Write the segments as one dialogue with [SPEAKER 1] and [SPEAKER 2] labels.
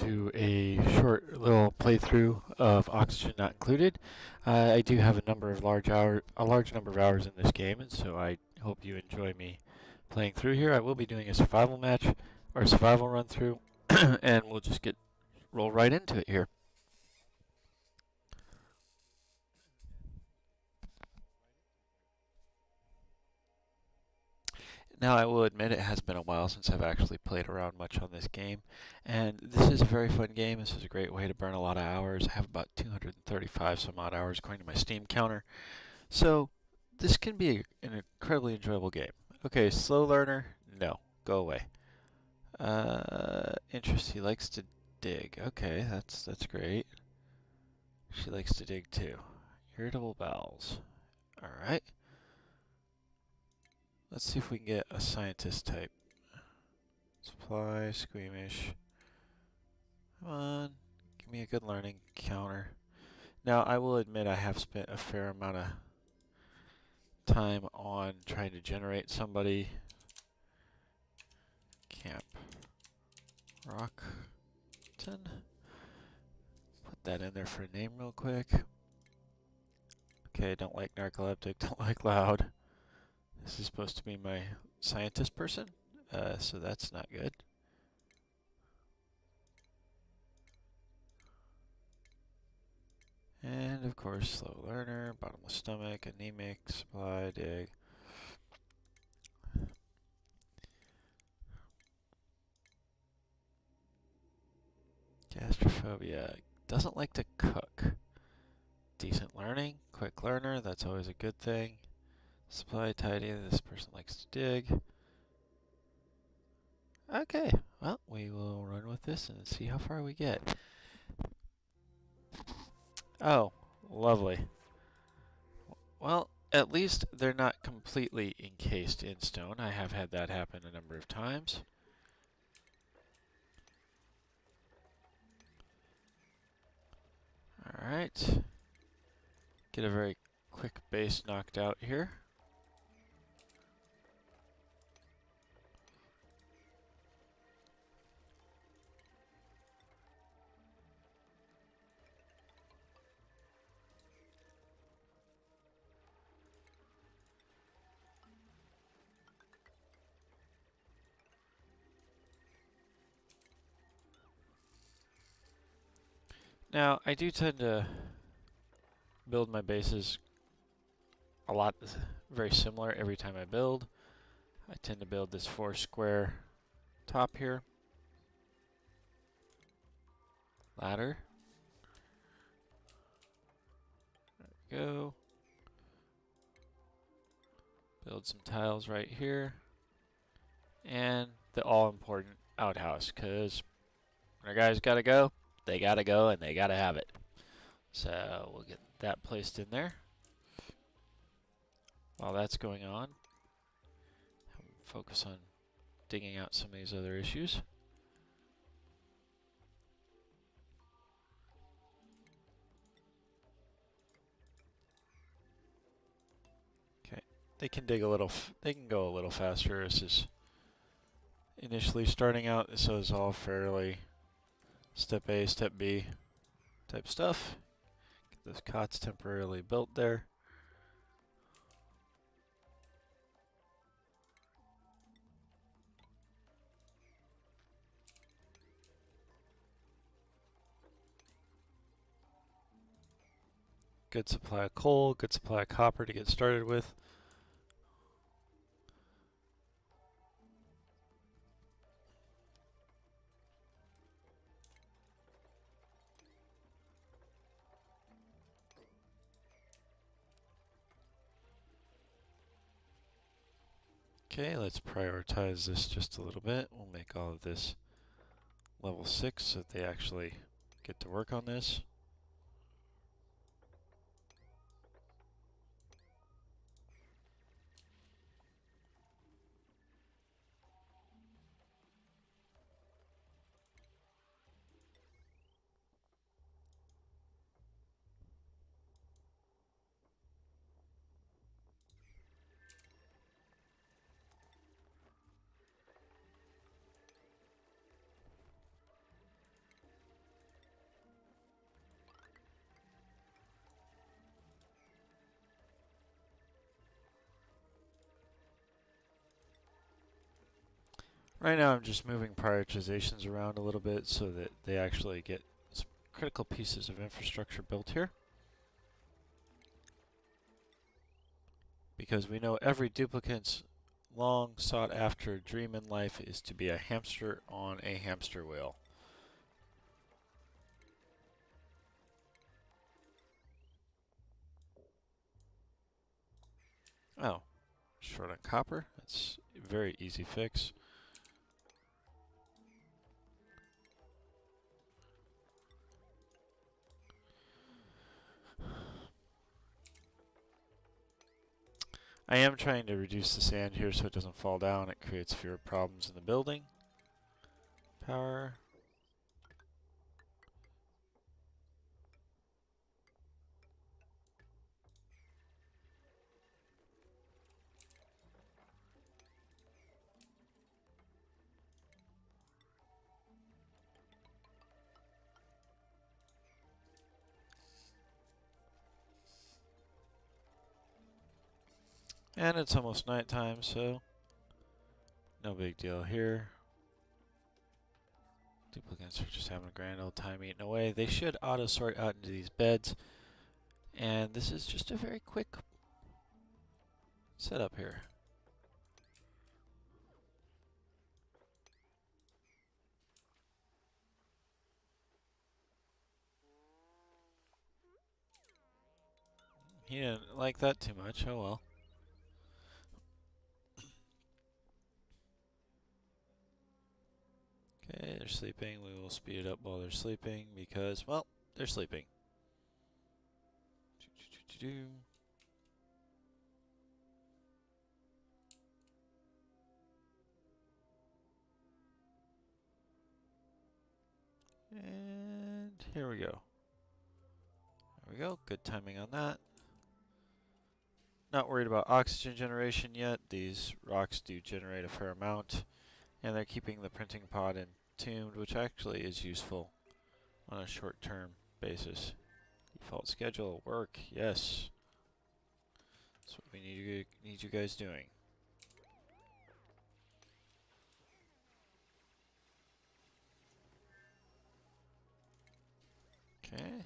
[SPEAKER 1] to a short little playthrough of Oxygen Not Included. I do have a large number of hours in this game, and so I hope you enjoy me playing through here. I will be doing a survival match or a survival run through, and we'll just roll right into it here. Now, I will admit it has been a while since I've actually played around much on this game, and this is a very fun game. This is a great way to burn a lot of hours. I have about 235 some odd hours according to my Steam counter, so this can be an incredibly enjoyable game. Okay, slow learner, no, go away. Interest, he likes to dig. Okay, that's great. She likes to dig too. Irritable bowels. Alright. Let's see if we can get a scientist type. Supply, squeamish. Come on, give me a good learning counter. Now, I will admit I have spent a fair amount of time on trying to generate somebody. Camp Rockton. Put that in there for a name real quick. Okay, don't like narcoleptic, don't like loud. This is supposed to be my scientist person, so that's not good. And of course, slow learner, bottomless stomach, anemic, supply, dig. Gastrophobia, doesn't like to cook. Decent learning, quick learner, that's always a good thing. Supply, tidy, this person likes to dig. Okay, well, we will run with this and see how far we get. Oh, lovely. Well, at least they're not completely encased in stone. I have had that happen a number of times. Alright. Get a very quick base knocked out here. Now, I do tend to build my bases a lot very similar every time I build. I tend to build this 4 square top here. Ladder. There we go. Build some tiles right here. And the all-important outhouse, because when our guys gotta go, they gotta go and they gotta have it. So we'll get that placed in there. While that's going on, focus on digging out some of these other issues. Okay, they can dig a little, they can go a little faster. This is initially starting out, so it's all fairly step A, step B type stuff. Get those cots temporarily built there. Good supply of coal, good supply of copper to get started with. Okay, let's prioritize this just a little bit. We'll make all of this level 6 so that they actually get to work on this. Right now I'm just moving prioritizations around a little bit so that they actually get some critical pieces of infrastructure built here. Because we know every duplicate's long sought after dream in life is to be a hamster on a hamster wheel. Oh, short on copper. That's a very easy fix. I am trying to reduce the sand here so it doesn't fall down. It creates fewer problems in the building. Power. And it's almost nighttime, so no big deal here. Duplicates are just having a grand old time eating away. They should auto-sort out into these beds. And this is just a very quick setup here. He didn't like that too much. Oh well. Okay, they're sleeping. We will speed it up while they're sleeping because, well, they're sleeping. And here we go. There we go. Good timing on that. Not worried about oxygen generation yet. These rocks do generate a fair amount. And they're keeping the printing pod entombed, which actually is useful on a short-term basis. Default schedule, work, yes. That's what we need you guys doing. Okay.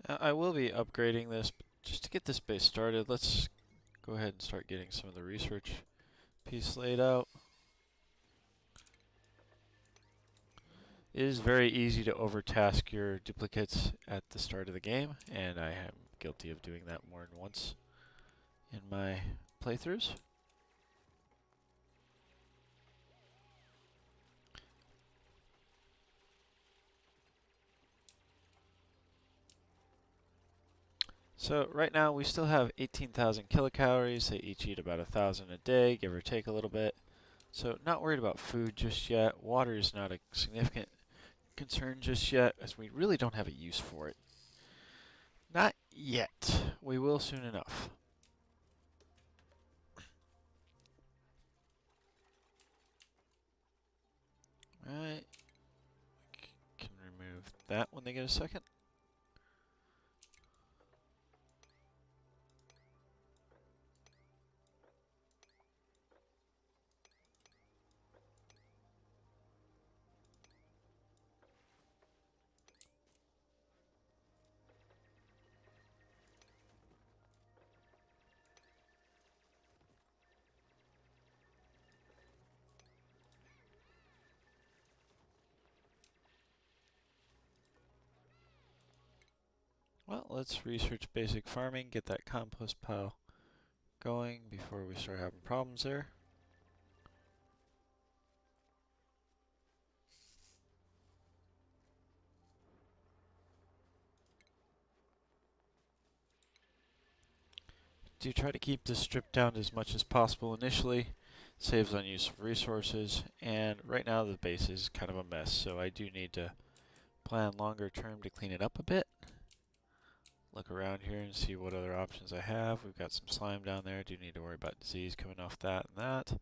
[SPEAKER 1] I will be upgrading this, but just to get this base started, let's go ahead and start getting some of the research piece laid out. It is very easy to overtask your duplicates at the start of the game, and I am guilty of doing that more than once in my playthroughs. So right now we still have 18,000 kilocalories. They each eat about 1,000 a day, give or take a little bit. So not worried about food just yet. Water is not a significant concern just yet, as we really don't have a use for it. Not yet. We will soon enough. Alright. Can remove that when they get a second. Well, let's research basic farming, get that compost pile going before we start having problems there. Do try to keep this stripped down as much as possible initially. Saves on use of resources, and right now the base is kind of a mess, so I do need to plan longer term to clean it up a bit. Look around here and see what other options I have. We've got some slime down there. Do need to worry about disease coming off that and that.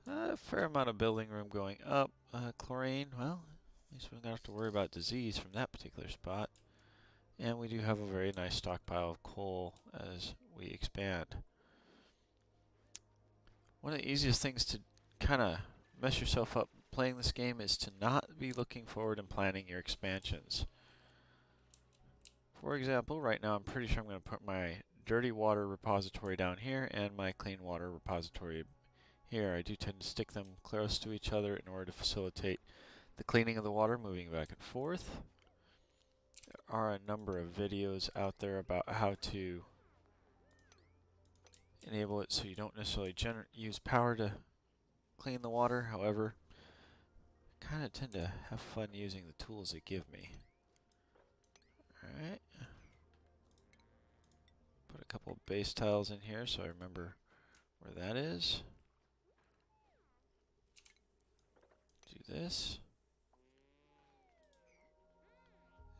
[SPEAKER 1] A fair amount of building room going up. Chlorine, well, at least we don't have to worry about disease from that particular spot. And we do have a very nice stockpile of coal as we expand. One of the easiest things to kind of mess yourself up playing this game is to not be looking forward and planning your expansions. For example, right now I'm pretty sure I'm going to put my dirty water repository down here and my clean water repository here. I do tend to stick them close to each other in order to facilitate the cleaning of the water moving back and forth. There are a number of videos out there about how to enable it so you don't necessarily use power to clean the water. However, I kind of tend to have fun using the tools they give me. Alright. Put a couple of base tiles in here so I remember where that is. Do this.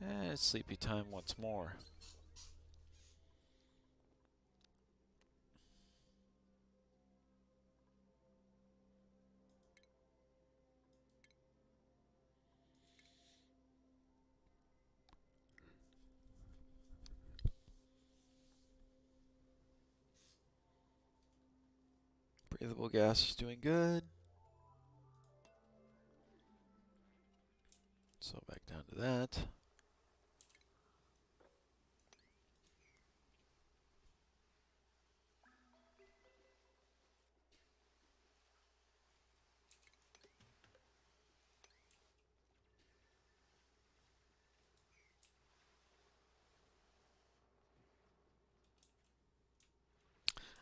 [SPEAKER 1] And it's sleepy time once more. Breathable gas is doing good. So back down to that.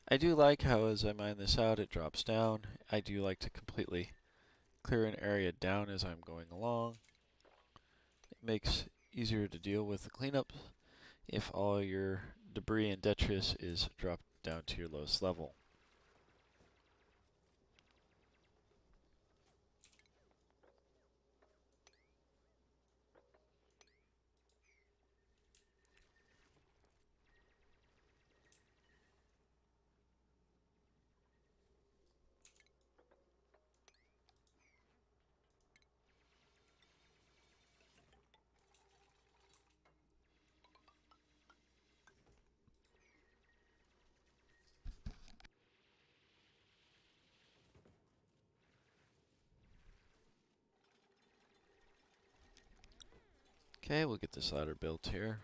[SPEAKER 1] I do like how as I mine this out it drops down. I do like to completely clear an area down as I'm going along. It makes easier to deal with the cleanup if all your debris and detritus is dropped down to your lowest level. Okay, we'll get this ladder built here.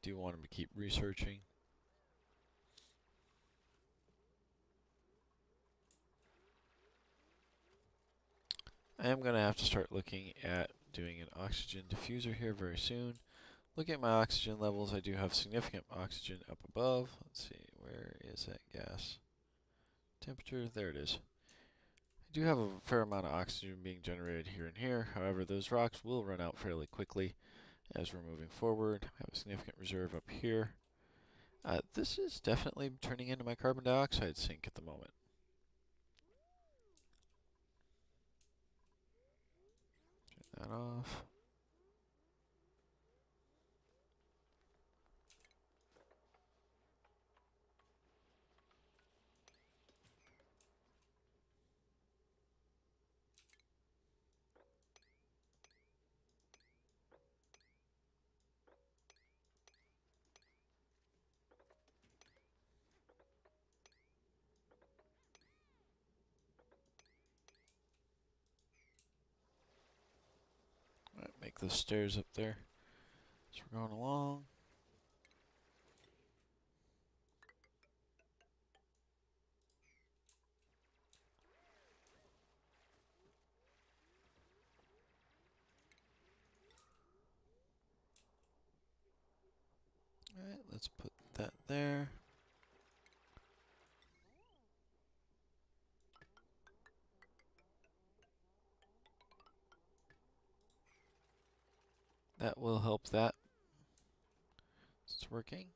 [SPEAKER 1] Do want him to keep researching. I am going to have to start looking at doing an oxygen diffuser here very soon. Looking at my oxygen levels, I do have significant oxygen up above. Let's see, where is that gas? Temperature, there it is. I do have a fair amount of oxygen being generated here and here. However, those rocks will run out fairly quickly as we're moving forward. I have a significant reserve up here. This is definitely turning into my carbon dioxide sink at the moment. Turn that off. Alright, make those stairs up there as we're going along. Alright, let's put that there. That will help that. It's working.